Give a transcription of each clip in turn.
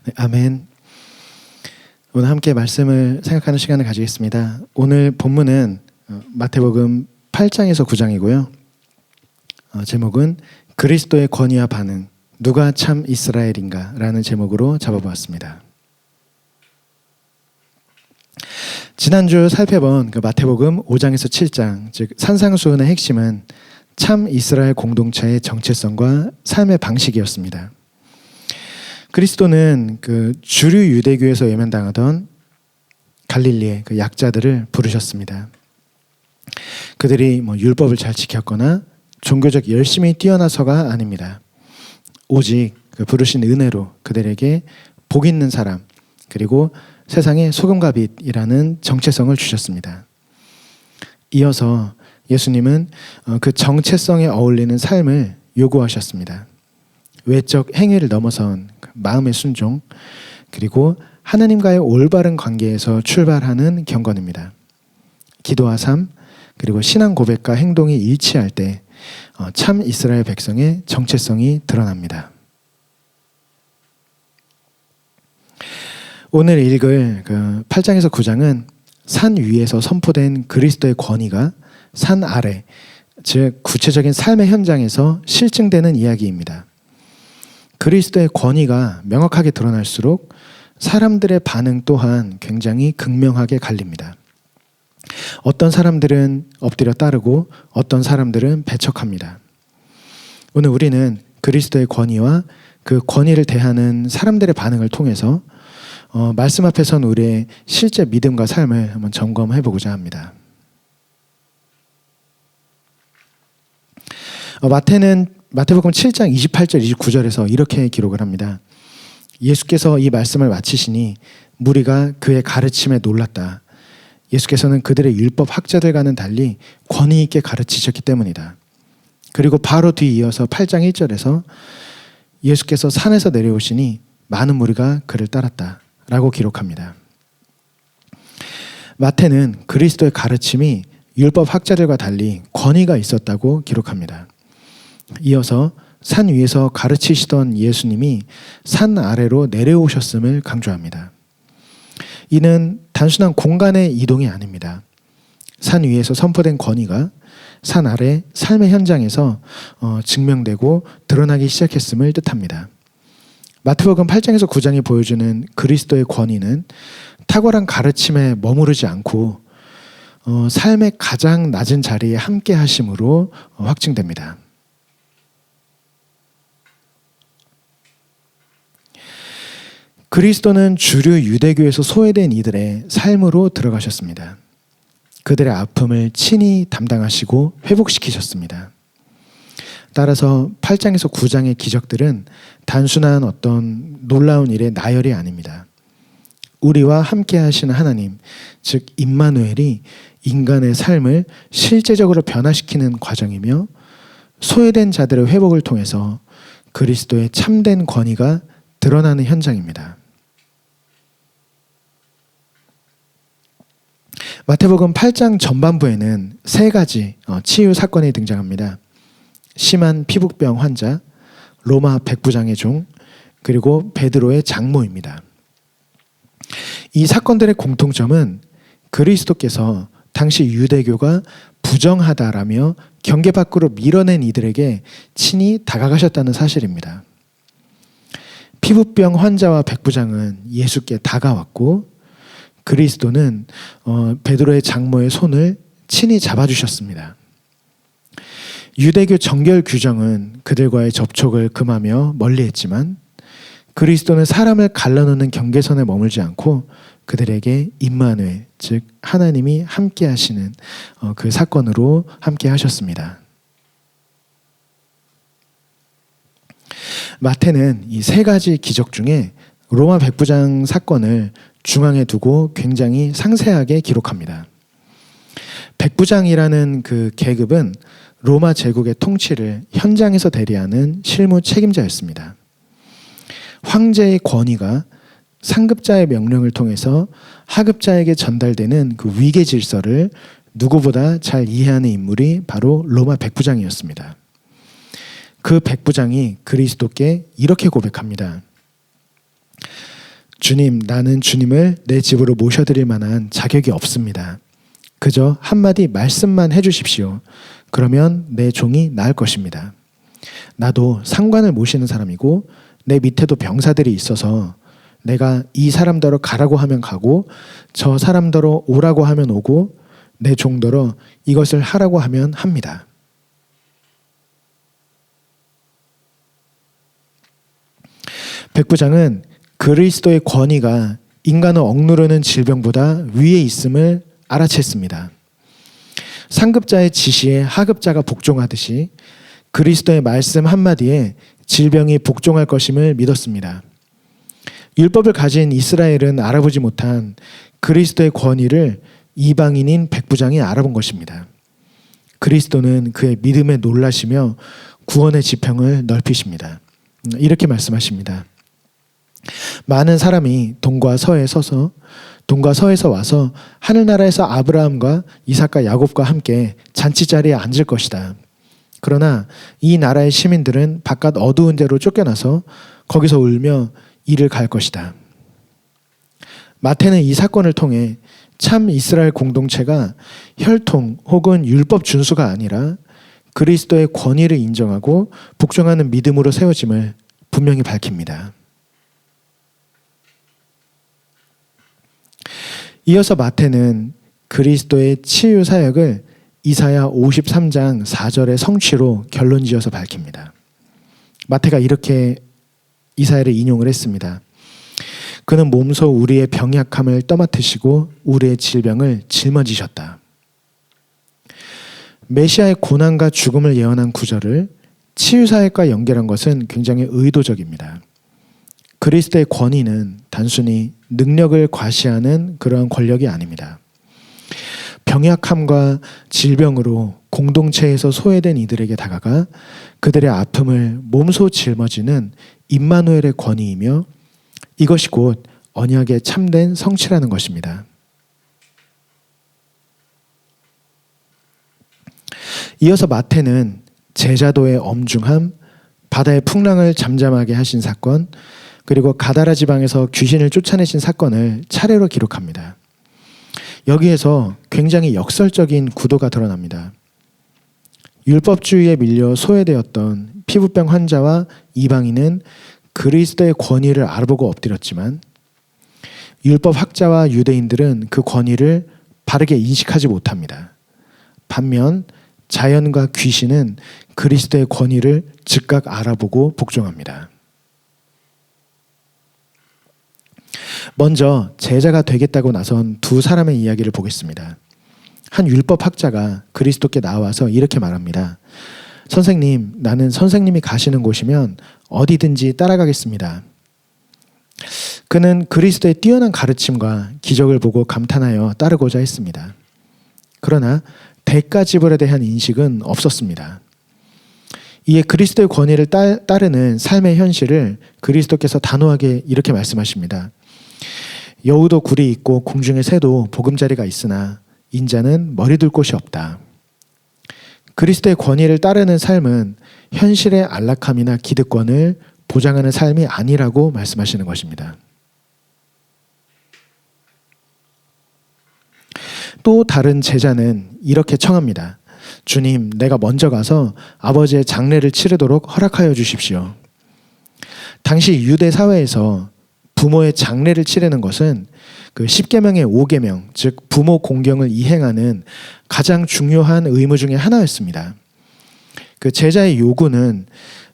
네, 아멘. 오늘 함께 말씀을 생각하는 시간을 가지겠습니다. 오늘 본문은 마태복음 8장에서 9장이고요. 제목은 그리스도의 권위와 반응, 누가 참 이스라엘인가? 라는 제목으로 잡아보았습니다. 지난주 살펴본 마태복음 5장에서 7장, 즉 산상수훈의 핵심은 참 이스라엘 공동체의 정체성과 삶의 방식이었습니다. 그리스도는 주류 유대교에서 외면당하던 갈릴리의 약자들을 부르셨습니다. 그들이 율법을 잘 지켰거나 종교적 열심히 뛰어나서가 아닙니다. 오직 부르신 은혜로 그들에게 복 있는 사람, 그리고 세상의 소금과 빛이라는 정체성을 주셨습니다. 이어서 예수님은 그 정체성에 어울리는 삶을 요구하셨습니다. 외적 행위를 넘어선 마음의 순종, 그리고 하나님과의 올바른 관계에서 출발하는 경건입니다. 기도와 삶, 그리고 신앙 고백과 행동이 일치할 때 참 이스라엘 백성의 정체성이 드러납니다. 오늘 읽을 8장에서 9장은 산 위에서 선포된 그리스도의 권위가 산 아래, 즉 구체적인 삶의 현장에서 실증되는 이야기입니다. 그리스도의 권위가 명확하게 드러날수록 사람들의 반응 또한 굉장히 극명하게 갈립니다. 어떤 사람들은 엎드려 따르고 어떤 사람들은 배척합니다. 오늘 우리는 그리스도의 권위와 그 권위를 대하는 사람들의 반응을 통해서 말씀 앞에 선 우리의 실제 믿음과 삶을 한번 점검해 보고자 합니다. 마태복음 7장 28절 29절에서 이렇게 기록을 합니다. 예수께서 이 말씀을 마치시니 무리가 그의 가르침에 놀랐다. 예수께서는 그들의 율법 학자들과는 달리 권위 있게 가르치셨기 때문이다. 그리고 바로 뒤이어서 8장 1절에서 예수께서 산에서 내려오시니 많은 무리가 그를 따랐다 라고 기록합니다. 마태는 그리스도의 가르침이 율법 학자들과 달리 권위가 있었다고 기록합니다. 이어서 산 위에서 가르치시던 예수님이 산 아래로 내려오셨음을 강조합니다. 이는 단순한 공간의 이동이 아닙니다. 산 위에서 선포된 권위가 산 아래 삶의 현장에서 증명되고 드러나기 시작했음을 뜻합니다. 마태복음 8장에서 9장이 보여주는 그리스도의 권위는 탁월한 가르침에 머무르지 않고 삶의 가장 낮은 자리에 함께 하심으로 확증됩니다. 그리스도는 주류 유대교에서 소외된 이들의 삶으로 들어가셨습니다. 그들의 아픔을 친히 담당하시고 회복시키셨습니다. 따라서 8장에서 9장의 기적들은 단순한 어떤 놀라운 일의 나열이 아닙니다. 우리와 함께 하시는 하나님, 즉 임마누엘이 인간의 삶을 실제적으로 변화시키는 과정이며 소외된 자들의 회복을 통해서 그리스도의 참된 권위가 드러나는 현장입니다. 마태복음 8장 전반부에는 세 가지 치유 사건이 등장합니다. 심한 피부병 환자, 로마 백부장의 종, 그리고 베드로의 장모입니다. 이 사건들의 공통점은 그리스도께서 당시 유대교가 부정하다라며 경계 밖으로 밀어낸 이들에게 친히 다가가셨다는 사실입니다. 피부병 환자와 백부장은 예수께 다가왔고 그리스도는 베드로의 장모의 손을 친히 잡아주셨습니다. 유대교 정결 규정은 그들과의 접촉을 금하며 멀리했지만 그리스도는 사람을 갈라놓는 경계선에 머물지 않고 그들에게 임마누엘, 즉 하나님이 함께 하시는 그 사건으로 함께 하셨습니다. 마태는 이 세 가지 기적 중에 로마 백부장 사건을 중앙에 두고 굉장히 상세하게 기록합니다. 백부장이라는 그 계급은 로마 제국의 통치를 현장에서 대리하는 실무 책임자였습니다. 황제의 권위가 상급자의 명령을 통해서 하급자에게 전달되는 그 위계 질서를 누구보다 잘 이해하는 인물이 바로 로마 백부장이었습니다. 그 백부장이 그리스도께 이렇게 고백합니다. 주님, 나는 주님을 내 집으로 모셔드릴 만한 자격이 없습니다. 그저 한마디 말씀만 해주십시오. 그러면 내 종이 나을 것입니다. 나도 상관을 모시는 사람이고 내 밑에도 병사들이 있어서 내가 이 사람더러 가라고 하면 가고 저 사람더러 오라고 하면 오고 내 종더러 이것을 하라고 하면 합니다. 백부장은 그리스도의 권위가 인간을 억누르는 질병보다 위에 있음을 알아챘습니다. 상급자의 지시에 하급자가 복종하듯이 그리스도의 말씀 한마디에 질병이 복종할 것임을 믿었습니다. 율법을 가진 이스라엘은 알아보지 못한 그리스도의 권위를 이방인인 백부장이 알아본 것입니다. 그리스도는 그의 믿음에 놀라시며 구원의 지평을 넓히십니다. 이렇게 말씀하십니다. 많은 사람이 동과 서에서 와서 하늘나라에서 아브라함과 이삭과 야곱과 함께 잔치자리에 앉을 것이다. 그러나 이 나라의 시민들은 바깥 어두운 데로 쫓겨나서 거기서 울며 이를 갈 것이다. 마태는 이 사건을 통해 참 이스라엘 공동체가 혈통 혹은 율법 준수가 아니라 그리스도의 권위를 인정하고 복종하는 믿음으로 세워짐을 분명히 밝힙니다. 이어서 마태는 그리스도의 치유 사역을 이사야 53장 4절의 성취로 결론지어서 밝힙니다. 마태가 이렇게 이사야를 인용을 했습니다. 그는 몸소 우리의 병약함을 떠맡으시고 우리의 질병을 짊어지셨다. 메시아의 고난과 죽음을 예언한 구절을 치유 사역과 연결한 것은 굉장히 의도적입니다. 그리스도의 권위는 단순히 능력을 과시하는 그러한 권력이 아닙니다. 병약함과 질병으로 공동체에서 소외된 이들에게 다가가 그들의 아픔을 몸소 짊어지는 임마누엘의 권위이며 이것이 곧 언약의 참된 성취라는 것입니다. 이어서 마태는 제자도의 엄중함, 바다의 풍랑을 잠잠하게 하신 사건, 그리고 가다라 지방에서 귀신을 쫓아내신 사건을 차례로 기록합니다. 여기에서 굉장히 역설적인 구도가 드러납니다. 율법주의에 밀려 소외되었던 피부병 환자와 이방인은 그리스도의 권위를 알아보고 엎드렸지만 율법학자와 유대인들은 그 권위를 바르게 인식하지 못합니다. 반면 자연과 귀신은 그리스도의 권위를 즉각 알아보고 복종합니다. 먼저 제자가 되겠다고 나선 두 사람의 이야기를 보겠습니다. 한 율법학자가 그리스도께 나와서 이렇게 말합니다. 선생님, 나는 선생님이 가시는 곳이면 어디든지 따라가겠습니다. 그는 그리스도의 뛰어난 가르침과 기적을 보고 감탄하여 따르고자 했습니다. 그러나 대가 지불에 대한 인식은 없었습니다. 이에 그리스도의 권위를 따르는 삶의 현실을 그리스도께서 단호하게 이렇게 말씀하십니다. 여우도 굴이 있고 공중의 새도 보금자리가 있으나 인자는 머리 둘 곳이 없다. 그리스도의 권위를 따르는 삶은 현실의 안락함이나 기득권을 보장하는 삶이 아니라고 말씀하시는 것입니다. 또 다른 제자는 이렇게 청합니다. 주님, 내가 먼저 가서 아버지의 장례를 치르도록 허락하여 주십시오. 당시 유대 사회에서 부모의 장례를 치르는 것은 그 10계명의 5계명, 즉 부모 공경을 이행하는 가장 중요한 의무 중에 하나였습니다. 그 제자의 요구는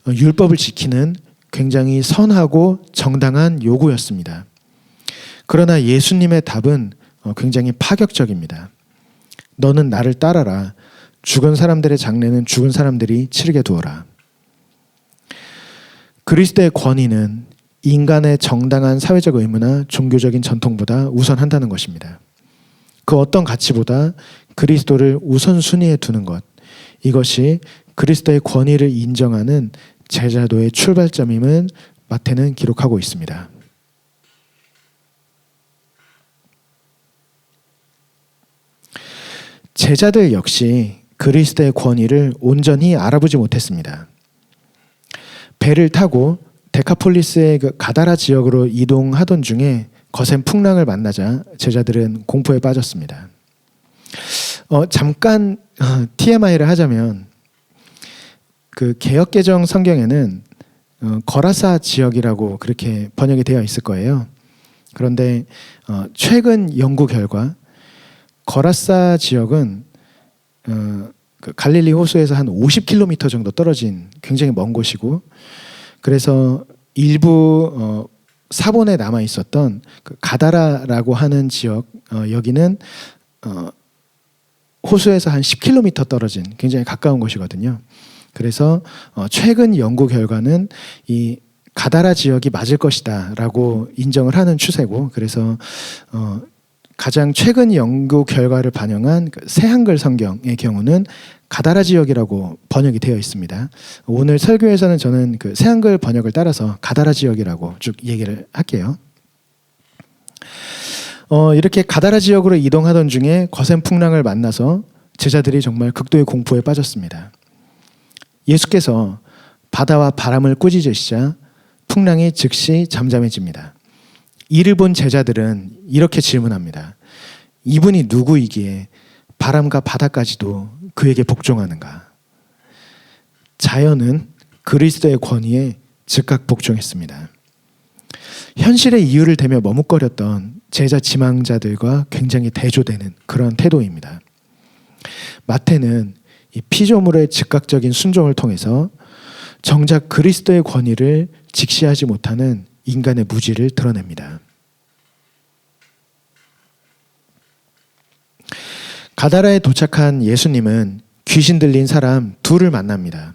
율법을 지키는 굉장히 선하고 정당한 요구였습니다. 그러나 예수님의 답은 굉장히 파격적입니다. 너는 나를 따라라. 죽은 사람들의 장례는 죽은 사람들이 치르게 두어라. 그리스도의 권위는 인간의 정당한 사회적 의무나 종교적인 전통보다 우선한다는 것입니다. 그 어떤 가치보다 그리스도를 우선순위에 두는 것, 이것이 그리스도의 권위를 인정하는 제자도의 출발점임을 마태는 기록하고 있습니다. 제자들 역시 그리스도의 권위를 온전히 알아보지 못했습니다. 배를 타고 데카폴리스의 그 가다라 지역으로 이동하던 중에 거센 풍랑을 만나자 제자들은 공포에 빠졌습니다. 잠깐 TMI를 하자면 그 개역개정 성경에는 거라사 지역이라고 그렇게 번역이 되어 있을 거예요. 그런데 최근 연구 결과 거라사 지역은 그 갈릴리 호수에서 한 50km 정도 떨어진 굉장히 먼 곳이고, 그래서 일부 사본에 남아 있었던 그 가다라라고 하는 지역, 여기는 호수에서 한 10km 떨어진 굉장히 가까운 곳이거든요. 그래서 최근 연구 결과는 이 가다라 지역이 맞을 것이다라고 인정을 하는 추세고, 그래서 가장 최근 연구 결과를 반영한 그 새한글 성경의 경우는 가다라 지역이라고 번역이 되어 있습니다. 오늘 설교에서는 저는 그 새한글 번역을 따라서 가다라 지역이라고 쭉 얘기를 할게요. 이렇게 가다라 지역으로 이동하던 중에 거센 풍랑을 만나서 제자들이 정말 극도의 공포에 빠졌습니다. 예수께서 바다와 바람을 꾸짖으시자 풍랑이 즉시 잠잠해집니다. 이를 본 제자들은 이렇게 질문합니다. 이분이 누구이기에 바람과 바다까지도 그에게 복종하는가? 자연은 그리스도의 권위에 즉각 복종했습니다. 현실의 이유를 대며 머뭇거렸던 제자 지망자들과 굉장히 대조되는 그런 태도입니다. 마태는 이 피조물의 즉각적인 순종을 통해서 정작 그리스도의 권위를 직시하지 못하는 인간의 무지를 드러냅니다. 가다라에 도착한 예수님은 귀신 들린 사람 둘을 만납니다.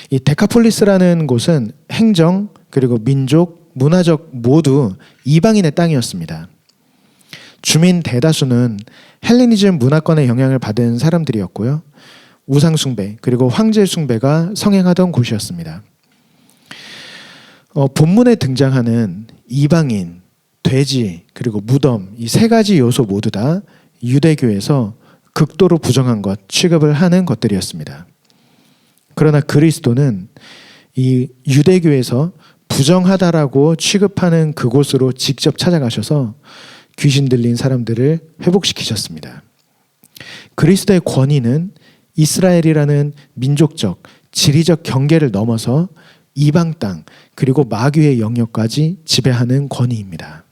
이 데카폴리스라는 곳은 행정 그리고 민족, 문화적 모두 이방인의 땅이었습니다. 주민 대다수는 헬레니즘 문화권의 영향을 받은 사람들이었고요. 우상 숭배 그리고 황제 숭배가 성행하던 곳이었습니다. 본문에 등장하는 이방인, 돼지 그리고 무덤 이 세 가지 요소 모두 다 유대교에서 극도로 부정한 것, 취급을 하는 것들이었습니다. 그러나 그리스도는 이 유대교에서 부정하다라고 취급하는 그곳으로 직접 찾아가셔서 귀신 들린 사람들을 회복시키셨습니다. 그리스도의 권위는 이스라엘이라는 민족적, 지리적 경계를 넘어서 이방 땅 그리고 마귀의 영역까지 지배하는 권위입니다.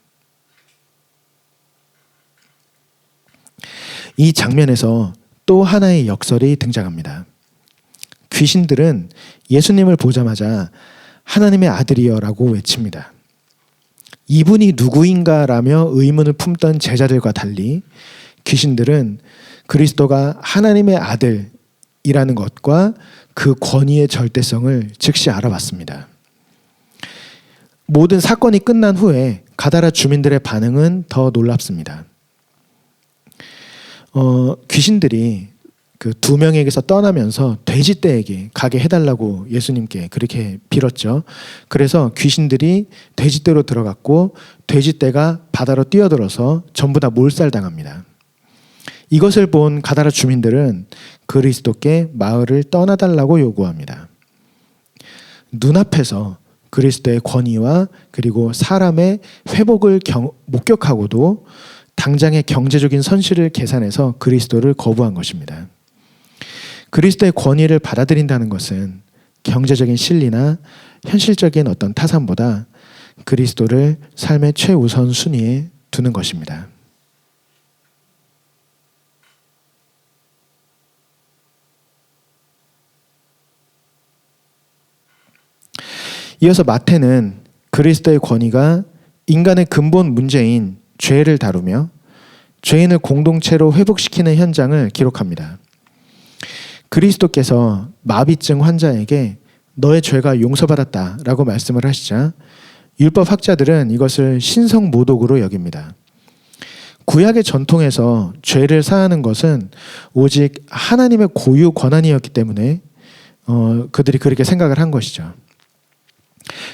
이 장면에서 또 하나의 역설이 등장합니다. 귀신들은 예수님을 보자마자 하나님의 아들이여라고 외칩니다. 이분이 누구인가라며 의문을 품던 제자들과 달리 귀신들은 그리스도가 하나님의 아들이라는 것과 그 권위의 절대성을 즉시 알아봤습니다. 모든 사건이 끝난 후에 가다라 주민들의 반응은 더 놀랍습니다. 귀신들이 그 두 명에게서 떠나면서 돼지떼에게 가게 해달라고 예수님께 그렇게 빌었죠. 그래서 귀신들이 돼지떼로 들어갔고 돼지떼가 바다로 뛰어들어서 전부 다 몰살당합니다. 이것을 본 가다라 주민들은 그리스도께 마을을 떠나달라고 요구합니다. 눈앞에서 그리스도의 권위와 그리고 사람의 회복을 목격하고도 당장의 경제적인 손실을 계산해서 그리스도를 거부한 것입니다. 그리스도의 권위를 받아들인다는 것은 경제적인 실리나 현실적인 어떤 타산보다 그리스도를 삶의 최우선 순위에 두는 것입니다. 이어서 마태는 그리스도의 권위가 인간의 근본 문제인 죄를 다루며 죄인을 공동체로 회복시키는 현장을 기록합니다. 그리스도께서 마비증 환자에게 너의 죄가 용서받았다라고 말씀을 하시자 율법학자들은 이것을 신성모독으로 여깁니다. 구약의 전통에서 죄를 사하는 것은 오직 하나님의 고유 권한이었기 때문에 그들이 그렇게 생각을 한 것이죠.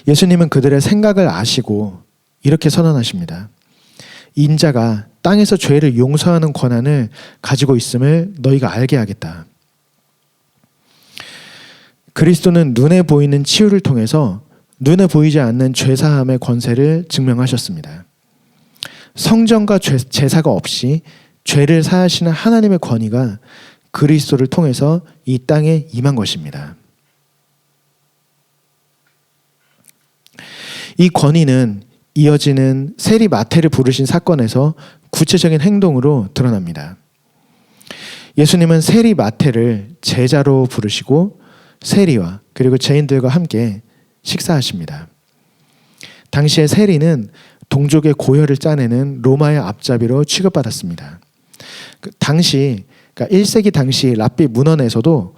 예수님은 그들의 생각을 아시고 이렇게 선언하십니다. 인자가 땅에서 죄를 용서하는 권한을 가지고 있음을 너희가 알게 하겠다. 그리스도는 눈에 보이는 치유를 통해서 눈에 보이지 않는 죄사함의 권세를 증명하셨습니다. 성전과 제사가 없이 죄를 사하시는 하나님의 권위가 그리스도를 통해서 이 땅에 임한 것입니다. 이 권위는 이어지는 세리 마태를 부르신 사건에서 구체적인 행동으로 드러납니다. 예수님은 세리 마태를 제자로 부르시고 세리와 그리고 죄인들과 함께 식사하십니다. 당시에 세리는 동족의 고혈을 짜내는 로마의 앞잡이로 취급받았습니다. 당시, 그러니까 1세기 당시 랍비 문헌에서도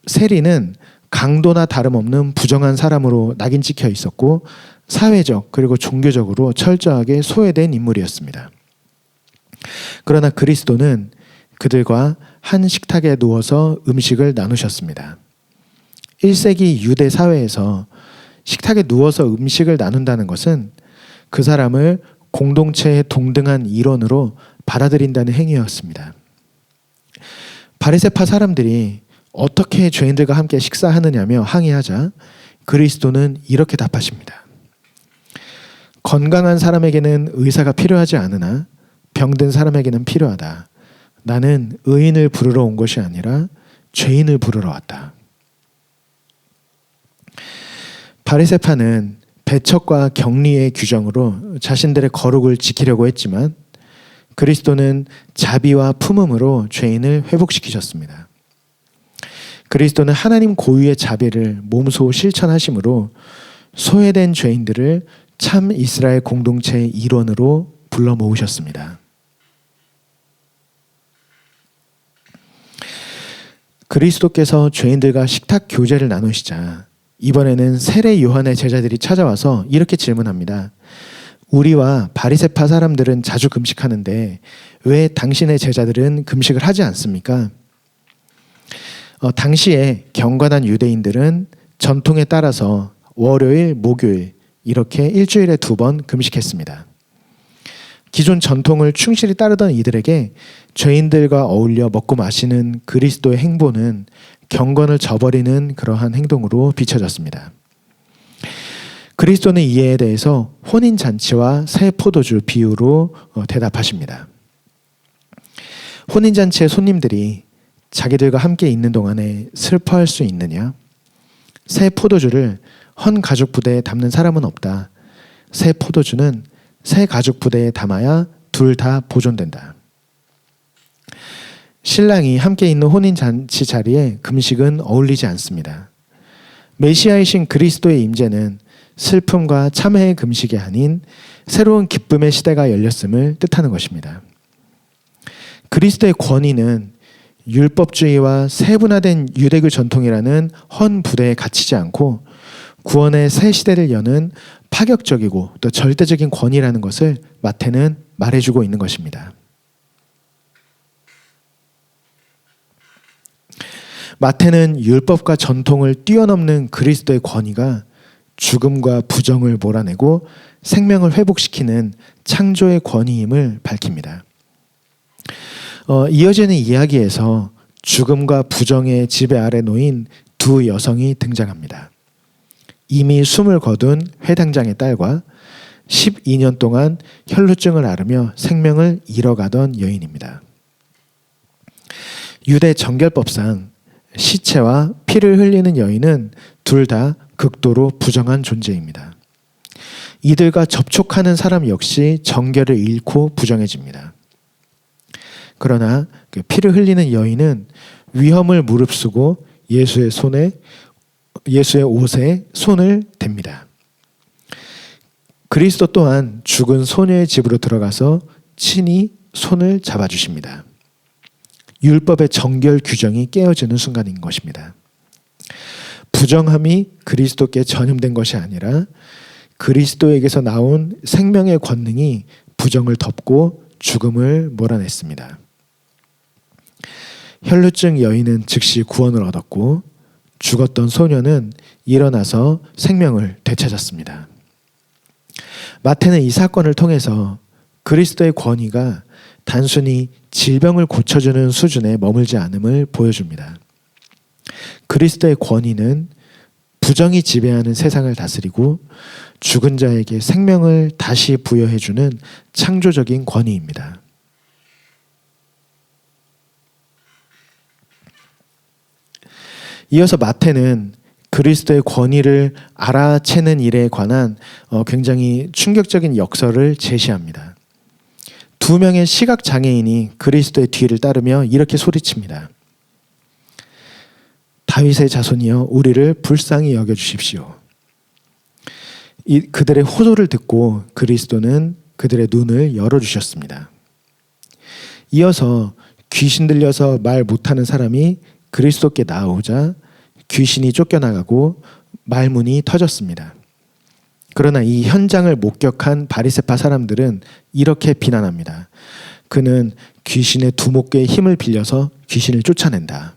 세리는 강도나 다름없는 부정한 사람으로 낙인 찍혀 있었고 사회적 그리고 종교적으로 철저하게 소외된 인물이었습니다. 그러나 그리스도는 그들과 한 식탁에 누워서 음식을 나누셨습니다. 1세기 유대 사회에서 식탁에 누워서 음식을 나눈다는 것은 그 사람을 공동체의 동등한 일원으로 받아들인다는 행위였습니다. 바리새파 사람들이 어떻게 죄인들과 함께 식사하느냐며 항의하자 그리스도는 이렇게 답하십니다. 건강한 사람에게는 의사가 필요하지 않으나 병든 사람에게는 필요하다. 나는 의인을 부르러 온 것이 아니라 죄인을 부르러 왔다. 바리새파는 배척과 격리의 규정으로 자신들의 거룩을 지키려고 했지만 그리스도는 자비와 품음으로 죄인을 회복시키셨습니다. 그리스도는 하나님 고유의 자비를 몸소 실천하심으로 소외된 죄인들을 참 이스라엘 공동체의 일원으로 불러 모으셨습니다. 그리스도께서 죄인들과 식탁 교제를 나누시자 이번에는 세례 요한의 제자들이 찾아와서 이렇게 질문합니다. 우리와 바리새파 사람들은 자주 금식하는데 왜 당신의 제자들은 금식을 하지 않습니까? 당시에 경건한 유대인들은 전통에 따라서 월요일, 목요일 이렇게 일주일에 2번 금식했습니다. 기존 전통을 충실히 따르던 이들에게 죄인들과 어울려 먹고 마시는 그리스도의 행보는 경건을 저버리는 그러한 행동으로 비춰졌습니다. 그리스도는 이에 대해서 혼인잔치와 새 포도주 비유로 대답하십니다. 혼인잔치의 손님들이 자기들과 함께 있는 동안에 슬퍼할 수 있느냐? 새 포도주를 헌 가죽 부대에 담는 사람은 없다. 새 포도주는 새 가죽 부대에 담아야 둘 다 보존된다. 신랑이 함께 있는 혼인잔치 자리에 금식은 어울리지 않습니다. 메시아이신 그리스도의 임재는 슬픔과 참회의 금식이 아닌 새로운 기쁨의 시대가 열렸음을 뜻하는 것입니다. 그리스도의 권위는 율법주의와 세분화된 유대교 전통이라는 헌 부대에 갇히지 않고 구원의 새 시대를 여는 파격적이고 또 절대적인 권위라는 것을 마태는 말해주고 있는 것입니다. 마태는 율법과 전통을 뛰어넘는 그리스도의 권위가 죽음과 부정을 몰아내고 생명을 회복시키는 창조의 권위임을 밝힙니다. 이어지는 이야기에서 죽음과 부정의 지배 아래 놓인 두 여성이 등장합니다. 이미 숨을 거둔 회당장의 딸과 12년 동안 혈루증을 앓으며 생명을 잃어가던 여인입니다. 유대 정결법상 시체와 피를 흘리는 여인은 둘 다 극도로 부정한 존재입니다. 이들과 접촉하는 사람 역시 정결을 잃고 부정해집니다. 그러나 그 피를 흘리는 여인은 위험을 무릅쓰고 예수의 옷에 손을 댑니다. 그리스도 또한 죽은 소녀의 집으로 들어가서 친히 손을 잡아주십니다. 율법의 정결 규정이 깨어지는 순간인 것입니다. 부정함이 그리스도께 전염된 것이 아니라 그리스도에게서 나온 생명의 권능이 부정을 덮고 죽음을 몰아냈습니다. 혈루증 여인은 즉시 구원을 얻었고 죽었던 소녀는 일어나서 생명을 되찾았습니다. 마태는 이 사건을 통해서 그리스도의 권위가 단순히 질병을 고쳐주는 수준에 머물지 않음을 보여줍니다. 그리스도의 권위는 부정이 지배하는 세상을 다스리고 죽은 자에게 생명을 다시 부여해주는 창조적인 권위입니다. 이어서 마태는 그리스도의 권위를 알아채는 일에 관한 굉장히 충격적인 역설을 제시합니다. 두 명의 시각장애인이 그리스도의 뒤를 따르며 이렇게 소리칩니다. 다윗의 자손이여 우리를 불쌍히 여겨주십시오. 그들의 호소를 듣고 그리스도는 그들의 눈을 열어주셨습니다. 이어서 귀신 들려서 말 못하는 사람이 그리스도께 나오자 귀신이 쫓겨나가고 말문이 터졌습니다. 그러나 이 현장을 목격한 바리새파 사람들은 이렇게 비난합니다. 그는 귀신의 두목계의 힘을 빌려서 귀신을 쫓아낸다.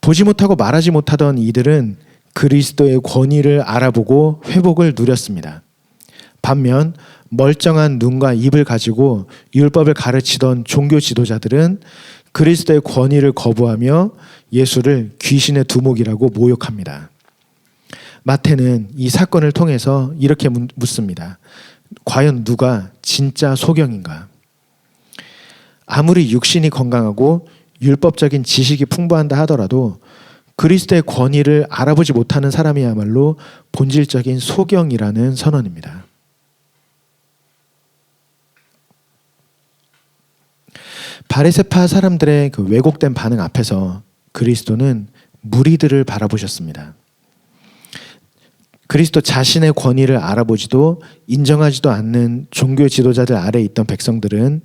보지 못하고 말하지 못하던 이들은 그리스도의 권위를 알아보고 회복을 누렸습니다. 반면 멀쩡한 눈과 입을 가지고 율법을 가르치던 종교 지도자들은 그리스도의 권위를 거부하며 예수를 귀신의 두목이라고 모욕합니다. 마태는 이 사건을 통해서 이렇게 묻습니다. 과연 누가 진짜 소경인가? 아무리 육신이 건강하고 율법적인 지식이 풍부한다 하더라도 그리스도의 권위를 알아보지 못하는 사람이야말로 본질적인 소경이라는 선언입니다. 바리새파 사람들의 그 왜곡된 반응 앞에서 그리스도는 무리들을 바라보셨습니다. 그리스도 자신의 권위를 알아보지도 인정하지도 않는 종교 지도자들 아래에 있던 백성들은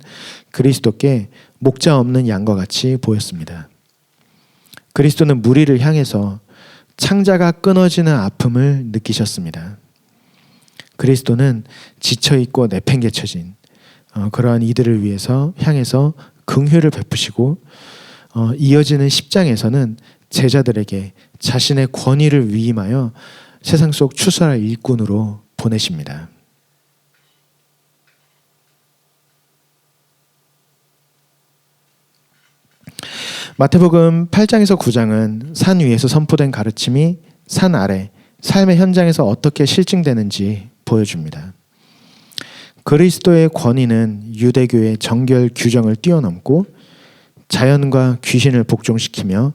그리스도께 목자 없는 양과 같이 보였습니다. 그리스도는 무리를 향해서 창자가 끊어지는 아픔을 느끼셨습니다. 그리스도는 지쳐있고 내팽개쳐진 그러한 이들을 향해서 긍휼을 베푸시고 이어지는 10장에서는 제자들에게 자신의 권위를 위임하여 세상 속 추수할 일꾼으로 보내십니다. 마태복음 8장에서 9장은 산 위에서 선포된 가르침이 산 아래 삶의 현장에서 어떻게 실증되는지 보여줍니다. 그리스도의 권위는 유대교의 정결 규정을 뛰어넘고 자연과 귀신을 복종시키며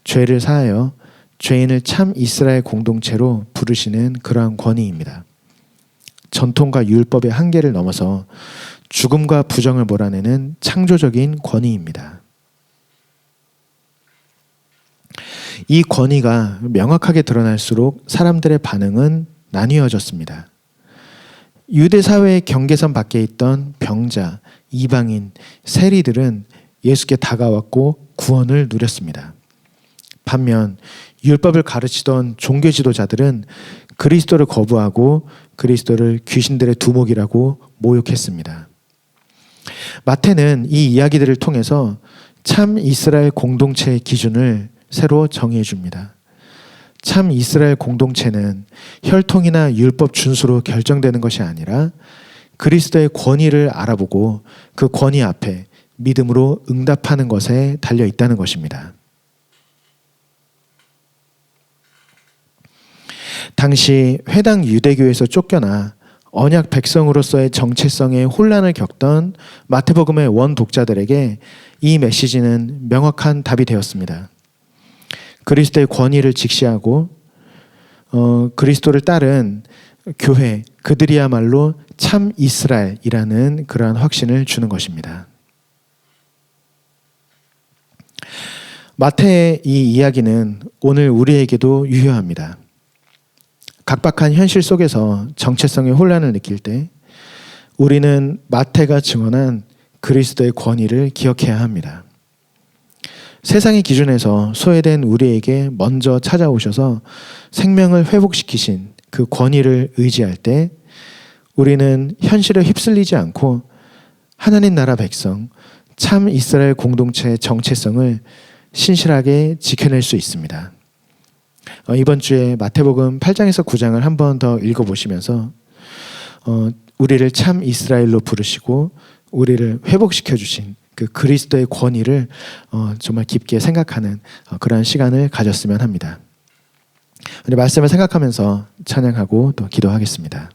죄를 사하여 죄인을 참 이스라엘 공동체로 부르시는 그러한 권위입니다. 전통과 율법의 한계를 넘어서 죽음과 부정을 몰아내는 창조적인 권위입니다. 이 권위가 명확하게 드러날수록 사람들의 반응은 나뉘어졌습니다. 유대 사회의 경계선 밖에 있던 병자, 이방인, 세리들은 예수께 다가왔고 구원을 누렸습니다. 반면 율법을 가르치던 종교 지도자들은 그리스도를 거부하고 그리스도를 귀신들의 두목이라고 모욕했습니다. 마태는 이 이야기들을 통해서 참 이스라엘 공동체의 기준을 새로 정의해 줍니다. 참 이스라엘 공동체는 혈통이나 율법 준수로 결정되는 것이 아니라 그리스도의 권위를 알아보고 그 권위 앞에 믿음으로 응답하는 것에 달려 있다는 것입니다. 당시 회당 유대교에서 쫓겨나 언약 백성으로서의 정체성에 혼란을 겪던 마태복음의 원독자들에게 이 메시지는 명확한 답이 되었습니다. 그리스도의 권위를 직시하고 그리스도를 따른 교회, 그들이야말로 참 이스라엘이라는 그러한 확신을 주는 것입니다. 마태의 이 이야기는 오늘 우리에게도 유효합니다. 각박한 현실 속에서 정체성의 혼란을 느낄 때 우리는 마태가 증언한 그리스도의 권위를 기억해야 합니다. 세상의 기준에서 소외된 우리에게 먼저 찾아오셔서 생명을 회복시키신 그 권위를 의지할 때 우리는 현실에 휩쓸리지 않고 하나님 나라 백성, 참 이스라엘 공동체의 정체성을 신실하게 지켜낼 수 있습니다. 이번 주에 마태복음 8장에서 9장을 한 번 더 읽어보시면서 우리를 참 이스라엘로 부르시고 우리를 회복시켜 주신 그 그리스도의 권위를 정말 깊게 생각하는 그러한 시간을 가졌으면 합니다. 우리 말씀을 생각하면서 찬양하고 또 기도하겠습니다.